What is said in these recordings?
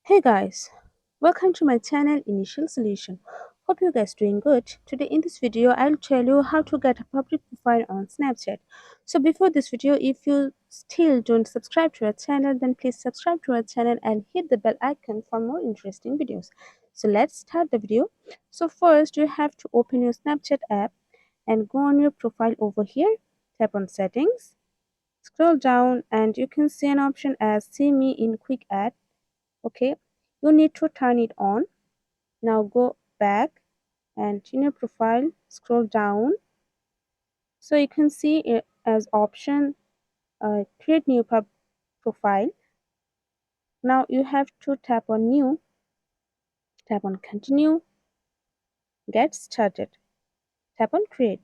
Hey guys, welcome to my channel Initial Solution. Hope you guys doing good. Today in this video I'll tell you how to get a public profile on Snapchat. So before this video, if you still don't subscribe to our channel, then please subscribe to our channel and hit the bell icon for more interesting videos. So let's start the video. So first you have to open your Snapchat app and go on your profile over here. Tap on settings, scroll down and you can see an option as see me in quick add. Okay, you need to turn it on. Now go back and in your profile scroll down, so you can see it as option create new profile. Now you have to tap on new, tap on continue, get started, tap on create.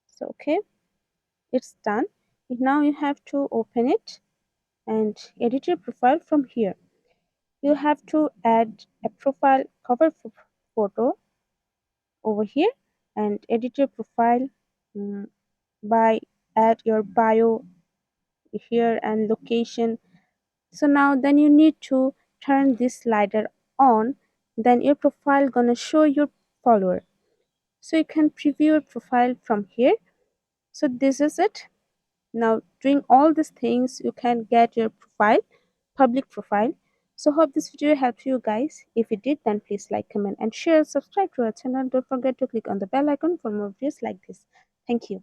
So okay, it's done. Now you have to open it and edit your profile from here. You have to add a profile cover photo over here and edit your profile mm, by add your bio here and location. So now then you need to turn this slider on, then your profile gonna show your follower, so you can preview your profile from here. So this is it. Now doing all these things you can get your profile, public profile. So hope this video helped you guys. If it did, then please like, comment and share, subscribe to our channel. Don't forget to click on the bell icon for more videos like this. Thank you.